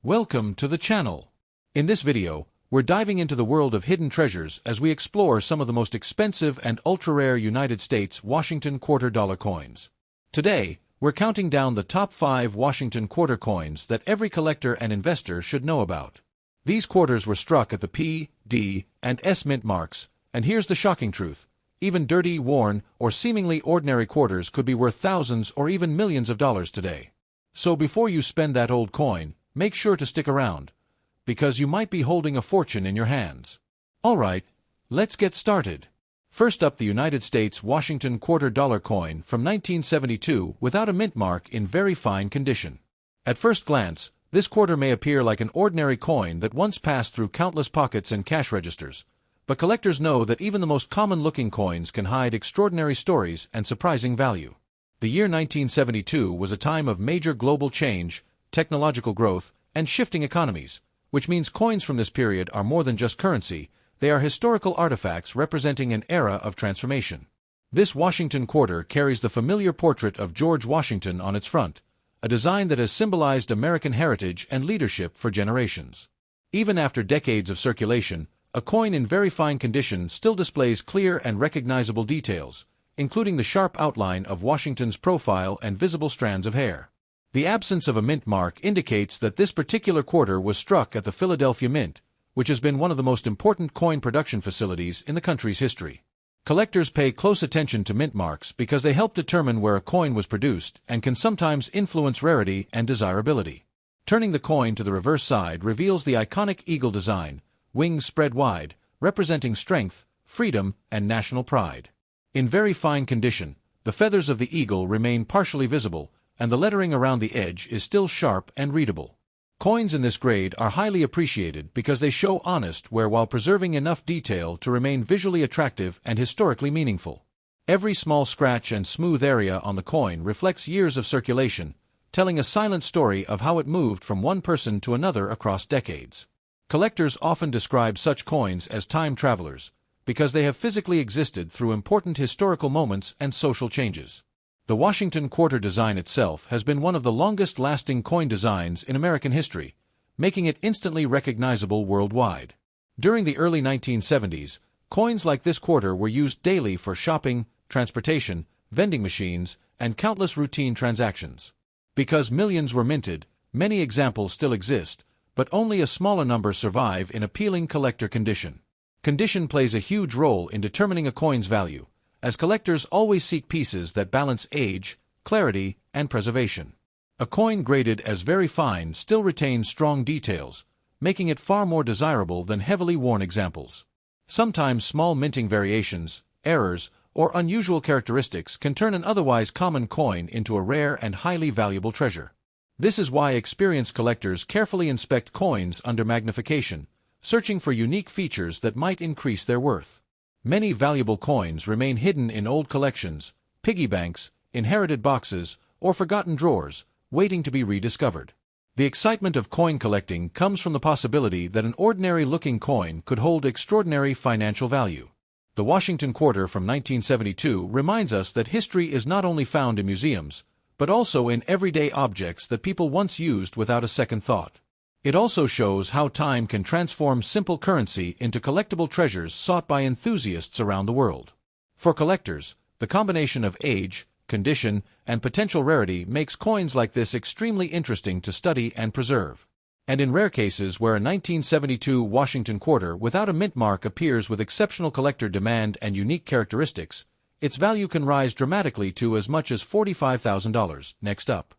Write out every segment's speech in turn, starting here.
Welcome to the channel. In this video, we're diving into the world of hidden treasures as we explore some of the most expensive and ultra-rare United States Washington quarter dollar coins. Today, we're counting down the top 5 Washington quarter coins that every collector and investor should know about. These quarters were struck at the P, D, and S mint marks, and here's the shocking truth. Even dirty, worn, or seemingly ordinary quarters could be worth thousands or even millions of dollars today. So before you spend that old coin, make sure to stick around, because you might be holding a fortune in your hands. Alright, let's get started. First up, the United States Washington quarter dollar coin from 1972 without a mint mark in very fine condition. At first glance, this quarter may appear like an ordinary coin that once passed through countless pockets and cash registers, but collectors know that even the most common-looking coins can hide extraordinary stories and surprising value. The year 1972 was a time of major global change, technological growth, and shifting economies, which means coins from this period are more than just currency, they are historical artifacts representing an era of transformation. This Washington quarter carries the familiar portrait of George Washington on its front, a design that has symbolized American heritage and leadership for generations. Even after decades of circulation, a coin in very fine condition still displays clear and recognizable details, including the sharp outline of Washington's profile and visible strands of hair. The absence of a mint mark indicates that this particular quarter was struck at the Philadelphia Mint, which has been one of the most important coin production facilities in the country's history. Collectors pay close attention to mint marks because they help determine where a coin was produced and can sometimes influence rarity and desirability. Turning the coin to the reverse side reveals the iconic eagle design, wings spread wide, representing strength, freedom, and national pride. In very fine condition, the feathers of the eagle remain partially visible, and the lettering around the edge is still sharp and readable. Coins in this grade are highly appreciated because they show honest wear while preserving enough detail to remain visually attractive and historically meaningful. Every small scratch and smooth area on the coin reflects years of circulation, telling a silent story of how it moved from one person to another across decades. Collectors often describe such coins as time travelers, because they have physically existed through important historical moments and social changes. The Washington quarter design itself has been one of the longest-lasting coin designs in American history, making it instantly recognizable worldwide. During the early 1970s, coins like this quarter were used daily for shopping, transportation, vending machines, and countless routine transactions. Because millions were minted, many examples still exist, but only a smaller number survive in appealing collector condition. Condition plays a huge role in determining a coin's value, as collectors always seek pieces that balance age, clarity, and preservation. A coin graded as very fine still retains strong details, making it far more desirable than heavily worn examples. Sometimes small minting variations, errors, or unusual characteristics can turn an otherwise common coin into a rare and highly valuable treasure. This is why experienced collectors carefully inspect coins under magnification, searching for unique features that might increase their worth. Many valuable coins remain hidden in old collections, piggy banks, inherited boxes, or forgotten drawers, waiting to be rediscovered. The excitement of coin collecting comes from the possibility that an ordinary-looking coin could hold extraordinary financial value. The Washington quarter from 1972 reminds us that history is not only found in museums, but also in everyday objects that people once used without a second thought. It also shows how time can transform simple currency into collectible treasures sought by enthusiasts around the world. For collectors, the combination of age, condition, and potential rarity makes coins like this extremely interesting to study and preserve. And in rare cases where a 1972 Washington quarter without a mint mark appears with exceptional collector demand and unique characteristics, its value can rise dramatically to as much as $45,000. Next up,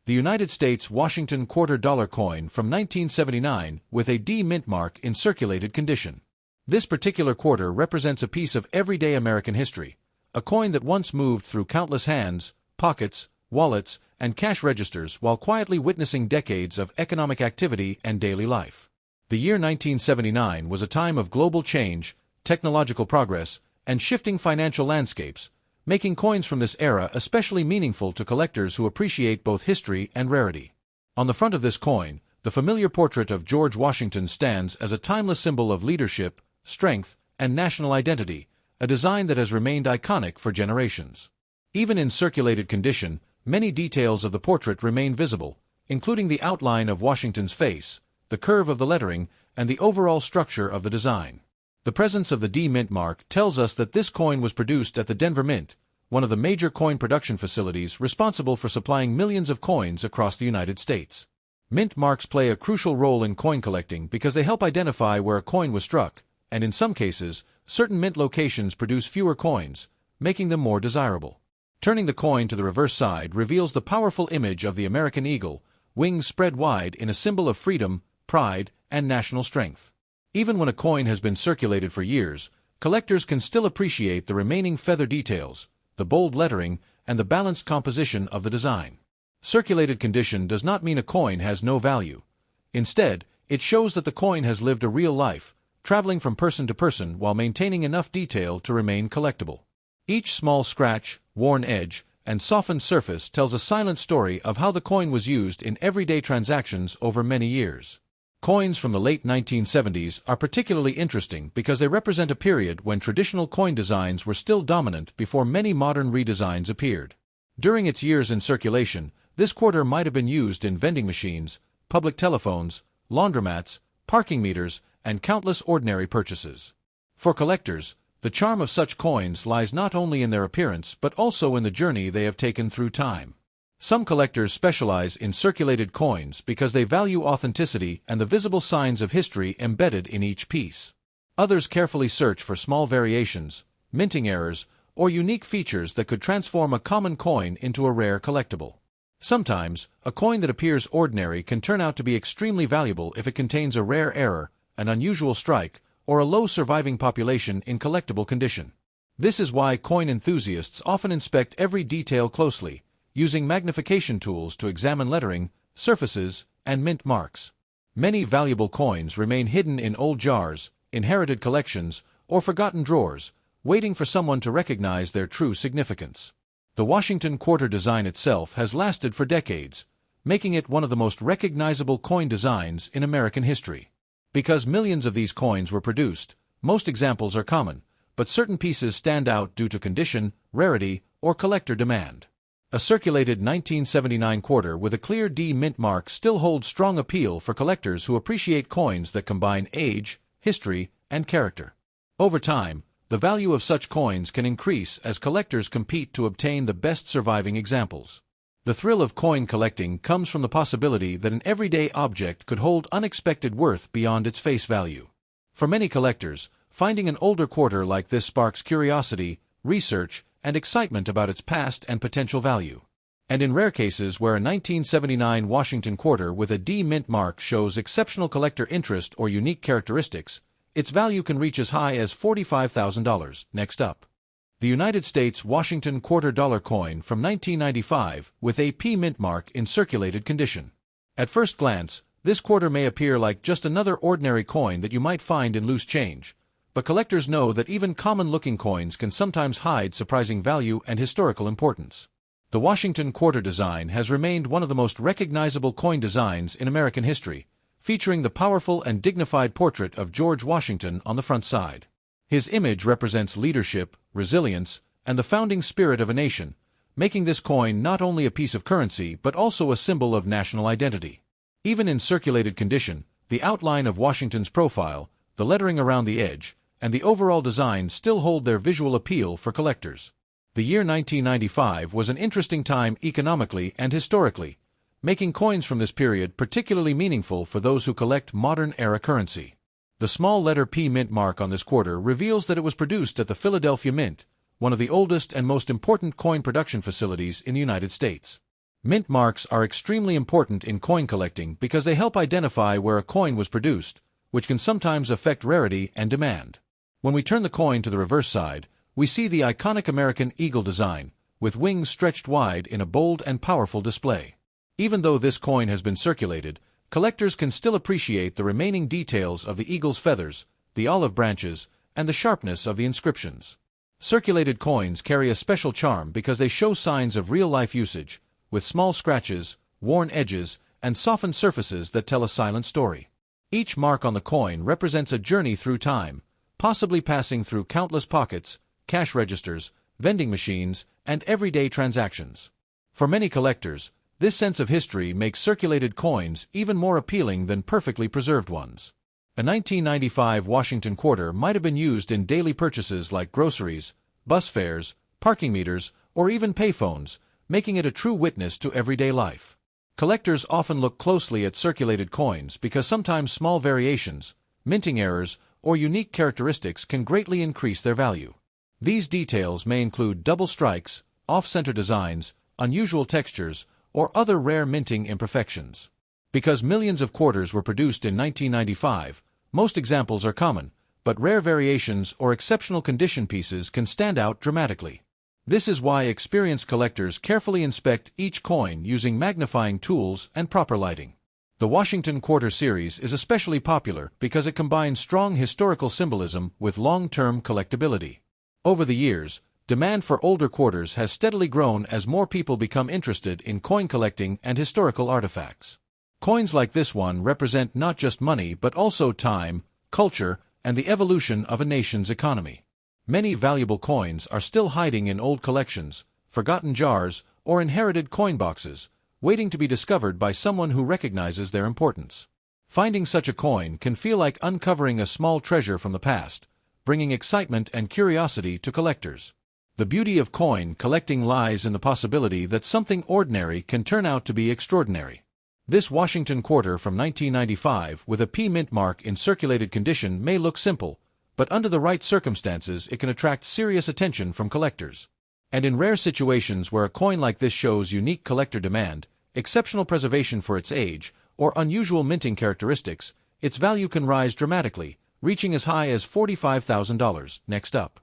the United States Washington quarter dollar coin from 1979 with a D mint mark in circulated condition. This particular quarter represents a piece of everyday American history, a coin that once moved through countless hands, pockets, wallets, and cash registers while quietly witnessing decades of economic activity and daily life. The year 1979 was a time of global change, technological progress, and shifting financial landscapes, making coins from this era especially meaningful to collectors who appreciate both history and rarity. On the front of this coin, the familiar portrait of George Washington stands as a timeless symbol of leadership, strength, and national identity, a design that has remained iconic for generations. Even in circulated condition, many details of the portrait remain visible, including the outline of Washington's face, the curve of the lettering, and the overall structure of the design. The presence of the D Mint mark tells us that this coin was produced at the Denver Mint, one of the major coin production facilities responsible for supplying millions of coins across the United States. Mint marks play a crucial role in coin collecting because they help identify where a coin was struck, and in some cases, certain mint locations produce fewer coins, making them more desirable. Turning the coin to the reverse side reveals the powerful image of the American eagle, wings spread wide in a symbol of freedom, pride, and national strength. Even when a coin has been circulated for years, collectors can still appreciate the remaining feather details, the bold lettering, and the balanced composition of the design. Circulated condition does not mean a coin has no value. Instead, it shows that the coin has lived a real life, traveling from person to person while maintaining enough detail to remain collectible. Each small scratch, worn edge, and softened surface tells a silent story of how the coin was used in everyday transactions over many years. Coins from the late 1970s are particularly interesting because they represent a period when traditional coin designs were still dominant before many modern redesigns appeared. During its years in circulation, this quarter might have been used in vending machines, public telephones, laundromats, parking meters, and countless ordinary purchases. For collectors, the charm of such coins lies not only in their appearance but also in the journey they have taken through time. Some collectors specialize in circulated coins because they value authenticity and the visible signs of history embedded in each piece. Others carefully search for small variations, minting errors, or unique features that could transform a common coin into a rare collectible. Sometimes, a coin that appears ordinary can turn out to be extremely valuable if it contains a rare error, an unusual strike, or a low surviving population in collectible condition. This is why coin enthusiasts often inspect every detail closely, using magnification tools to examine lettering, surfaces, and mint marks. Many valuable coins remain hidden in old jars, inherited collections, or forgotten drawers, waiting for someone to recognize their true significance. The Washington Quarter design itself has lasted for decades, making it one of the most recognizable coin designs in American history. Because millions of these coins were produced, most examples are common, but certain pieces stand out due to condition, rarity, or collector demand. A circulated 1979 quarter with a clear D mint mark still holds strong appeal for collectors who appreciate coins that combine age, history, and character. Over time, the value of such coins can increase as collectors compete to obtain the best surviving examples. The thrill of coin collecting comes from the possibility that an everyday object could hold unexpected worth beyond its face value. For many collectors, finding an older quarter like this sparks curiosity, research, and excitement about its past and potential value. And in rare cases where a 1979 Washington quarter with a D mint mark shows exceptional collector interest or unique characteristics, its value can reach as high as $45,000. Next up, the United States Washington quarter dollar coin from 1995 with a P mint mark in circulated condition. At first glance, this quarter may appear like just another ordinary coin that you might find in loose change, but collectors know that even common-looking coins can sometimes hide surprising value and historical importance. The Washington quarter design has remained one of the most recognizable coin designs in American history, featuring the powerful and dignified portrait of George Washington on the front side. His image represents leadership, resilience, and the founding spirit of a nation, making this coin not only a piece of currency but also a symbol of national identity. Even in circulated condition, the outline of Washington's profile, the lettering around the edge, and the overall design still hold their visual appeal for collectors. The year 1995 was an interesting time economically and historically, making coins from this period particularly meaningful for those who collect modern-era currency. The small letter P mint mark on this quarter reveals that it was produced at the Philadelphia Mint, one of the oldest and most important coin production facilities in the United States. Mint marks are extremely important in coin collecting because they help identify where a coin was produced, which can sometimes affect rarity and demand. When we turn the coin to the reverse side, we see the iconic American eagle design, with wings stretched wide in a bold and powerful display. Even though this coin has been circulated, collectors can still appreciate the remaining details of the eagle's feathers, the olive branches, and the sharpness of the inscriptions. Circulated coins carry a special charm because they show signs of real-life usage, with small scratches, worn edges, and softened surfaces that tell a silent story. Each mark on the coin represents a journey through time, possibly passing through countless pockets, cash registers, vending machines, and everyday transactions. For many collectors, This sense of history makes circulated coins even more appealing than perfectly preserved ones. A 1995 Washington quarter might have been used in daily purchases like groceries, bus fares, parking meters, or even payphones, making it a true witness to everyday life. Collectors often look closely at circulated coins because sometimes small variations, minting errors, or unique characteristics can greatly increase their value. These details may include double strikes, off-center designs, unusual textures, or other rare minting imperfections. Because millions of quarters were produced in 1995, most examples are common, but rare variations or exceptional condition pieces can stand out dramatically. This is why experienced collectors carefully inspect each coin using magnifying tools and proper lighting. The Washington Quarter series is especially popular because it combines strong historical symbolism with long-term collectability. Over the years, demand for older quarters has steadily grown as more people become interested in coin collecting and historical artifacts. Coins like this one represent not just money but also time, culture, and the evolution of a nation's economy. Many valuable coins are still hiding in old collections, forgotten jars, or inherited coin boxes, waiting to be discovered by someone who recognizes their importance. Finding such a coin can feel like uncovering a small treasure from the past, bringing excitement and curiosity to collectors. The beauty of coin collecting lies in the possibility that something ordinary can turn out to be extraordinary. This Washington quarter from 1995 with a P mint mark in circulated condition may look simple, but under the right circumstances it can attract serious attention from collectors. And in rare situations where a coin like this shows unique collector demand, exceptional preservation for its age, or unusual minting characteristics, its value can rise dramatically, reaching as high as $45,000. Next up,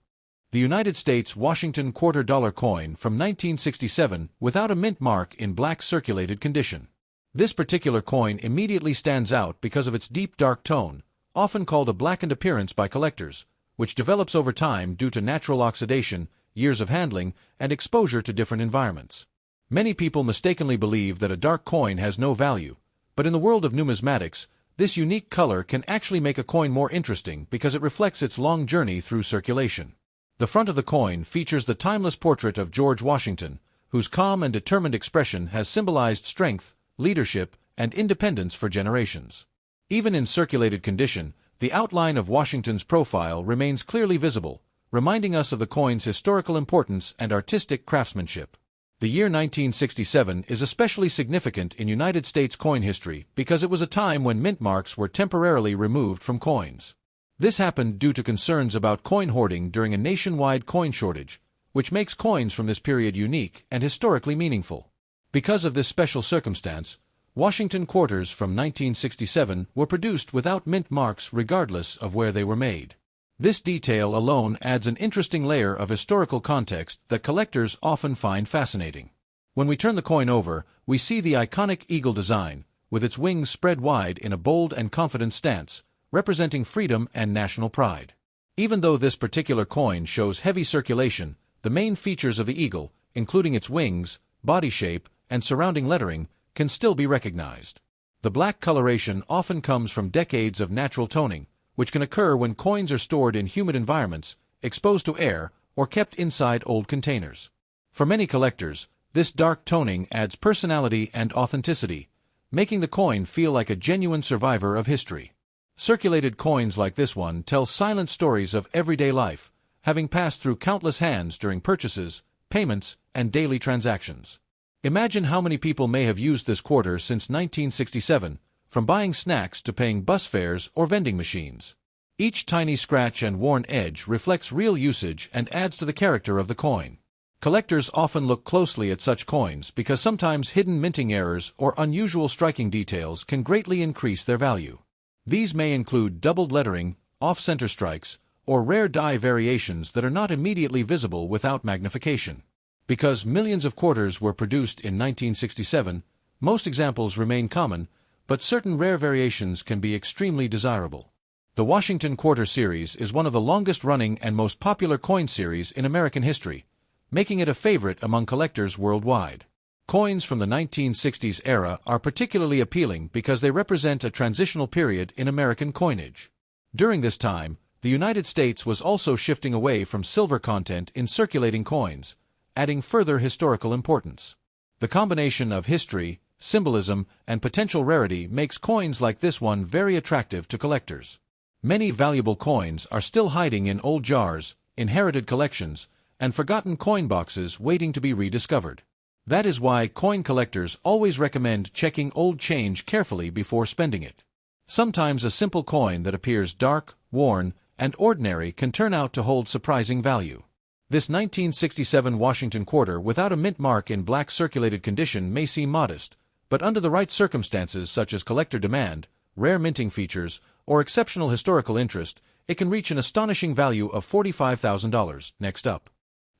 the United States Washington quarter dollar coin from 1967 without a mint mark in black circulated condition. This particular coin immediately stands out because of its deep dark tone, often called a blackened appearance by collectors, which develops over time due to natural oxidation, years of handling, and exposure to different environments. Many people mistakenly believe that a dark coin has no value, but in the world of numismatics, this unique color can actually make a coin more interesting because it reflects its long journey through circulation. The front of the coin features the timeless portrait of George Washington, whose calm and determined expression has symbolized strength, leadership, and independence for generations. Even in circulated condition, the outline of Washington's profile remains clearly visible, reminding us of the coin's historical importance and artistic craftsmanship. The year 1967 is especially significant in United States coin history because it was a time when mint marks were temporarily removed from coins. This happened due to concerns about coin hoarding during a nationwide coin shortage, which makes coins from this period unique and historically meaningful. Because of this special circumstance, Washington quarters from 1967 were produced without mint marks regardless of where they were made. This detail alone adds an interesting layer of historical context that collectors often find fascinating. When we turn the coin over, we see the iconic eagle design, with its wings spread wide in a bold and confident stance, representing freedom and national pride. Even though this particular coin shows heavy circulation, the main features of the eagle, including its wings, body shape, and surrounding lettering, can still be recognized. The black coloration often comes from decades of natural toning, which can occur when coins are stored in humid environments, exposed to air, or kept inside old containers. For many collectors, this dark toning adds personality and authenticity, making the coin feel like a genuine survivor of history. Circulated coins like this one tell silent stories of everyday life, having passed through countless hands during purchases, payments, and daily transactions. Imagine how many people may have used this quarter since 1967, from buying snacks to paying bus fares or vending machines. Each tiny scratch and worn edge reflects real usage and adds to the character of the coin. Collectors often look closely at such coins because sometimes hidden minting errors or unusual striking details can greatly increase their value. These may include doubled lettering, off-center strikes, or rare die variations that are not immediately visible without magnification. Because millions of quarters were produced in 1967, most examples remain common, but certain rare variations can be extremely desirable. The Washington Quarter series is one of the longest-running and most popular coin series in American history, making it a favorite among collectors worldwide. Coins from the 1960s era are particularly appealing because they represent a transitional period in American coinage. During this time, the United States was also shifting away from silver content in circulating coins, adding further historical importance. The combination of history, symbolism, and potential rarity makes coins like this one very attractive to collectors. Many valuable coins are still hiding in old jars, inherited collections, and forgotten coin boxes waiting to be rediscovered. That is why coin collectors always recommend checking old change carefully before spending it. Sometimes a simple coin that appears dark, worn, and ordinary can turn out to hold surprising value. This 1967 Washington quarter without a mint mark in black circulated condition may seem modest, but under the right circumstances such as collector demand, rare minting features, or exceptional historical interest, it can reach an astonishing value of $45,000. Next up,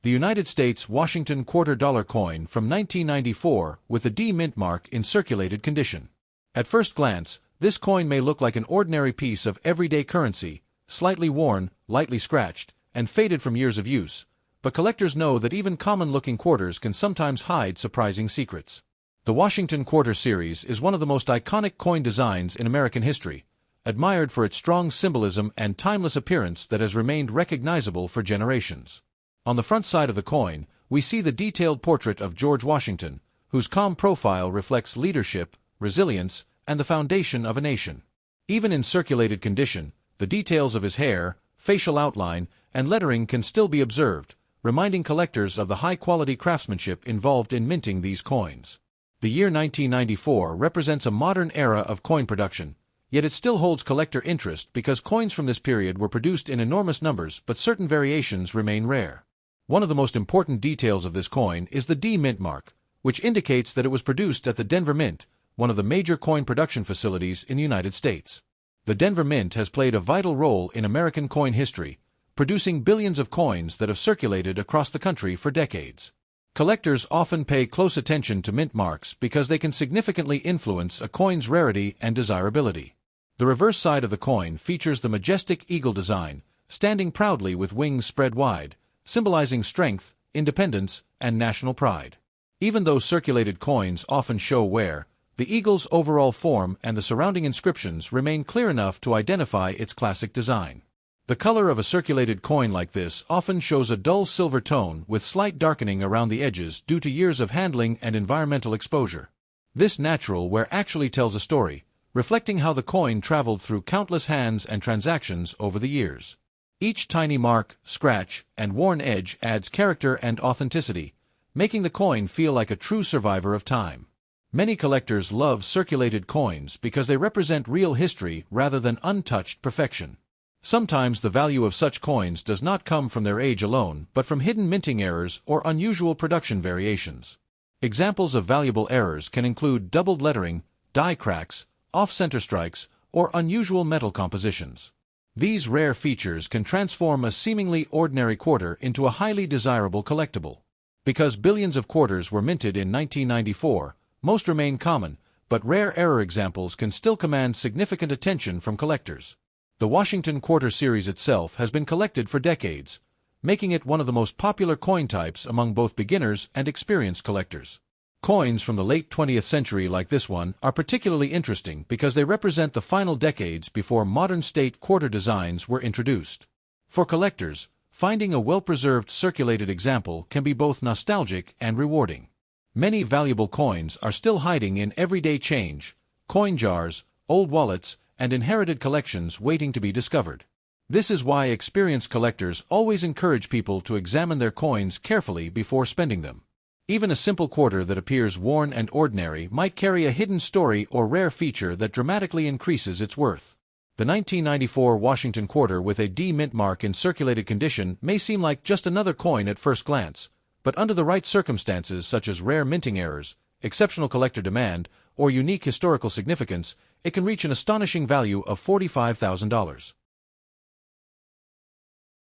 the United States Washington quarter dollar coin from 1994 with the D mint mark in circulated condition. At first glance, this coin may look like an ordinary piece of everyday currency, slightly worn, lightly scratched, and faded from years of use, but collectors know that even common-looking quarters can sometimes hide surprising secrets. The Washington Quarter series is one of the most iconic coin designs in American history, admired for its strong symbolism and timeless appearance that has remained recognizable for generations. On the front side of the coin, we see the detailed portrait of George Washington, whose calm profile reflects leadership, resilience, and the foundation of a nation. Even in circulated condition, the details of his hair, facial outline, and lettering can still be observed, reminding collectors of the high-quality craftsmanship involved in minting these coins. The year 1994 represents a modern era of coin production, yet it still holds collector interest because coins from this period were produced in enormous numbers, but certain variations remain rare. One of the most important details of this coin is the D mint mark, which indicates that it was produced at the Denver Mint, one of the major coin production facilities in the United States. The Denver Mint has played a vital role in American coin history, producing billions of coins that have circulated across the country for decades. Collectors often pay close attention to mint marks because they can significantly influence a coin's rarity and desirability. The reverse side of the coin features the majestic eagle design, standing proudly with wings spread wide, symbolizing strength, independence, and national pride. Even though circulated coins often show wear, the eagle's overall form and the surrounding inscriptions remain clear enough to identify its classic design. The color of a circulated coin like this often shows a dull silver tone with slight darkening around the edges due to years of handling and environmental exposure. This natural wear actually tells a story, reflecting how the coin traveled through countless hands and transactions over the years. Each tiny mark, scratch, and worn edge adds character and authenticity, making the coin feel like a true survivor of time. Many collectors love circulated coins because they represent real history rather than untouched perfection. Sometimes the value of such coins does not come from their age alone, but from hidden minting errors or unusual production variations. Examples of valuable errors can include doubled lettering, die cracks, off-center strikes, or unusual metal compositions. These rare features can transform a seemingly ordinary quarter into a highly desirable collectible. Because billions of quarters were minted in 1994, most remain common, but rare error examples can still command significant attention from collectors. The Washington Quarter series itself has been collected for decades, making it one of the most popular coin types among both beginners and experienced collectors. Coins from the late 20th century like this one are particularly interesting because they represent the final decades before modern state quarter designs were introduced. For collectors, finding a well-preserved circulated example can be both nostalgic and rewarding. Many valuable coins are still hiding in everyday change, coin jars, old wallets, and inherited collections waiting to be discovered. This is why experienced collectors always encourage people to examine their coins carefully before spending them. Even a simple quarter that appears worn and ordinary might carry a hidden story or rare feature that dramatically increases its worth. The 1994 Washington quarter with a D mint mark in circulated condition may seem like just another coin at first glance, but under the right circumstances such as rare minting errors, exceptional collector demand, or unique historical significance, it can reach an astonishing value of $45,000.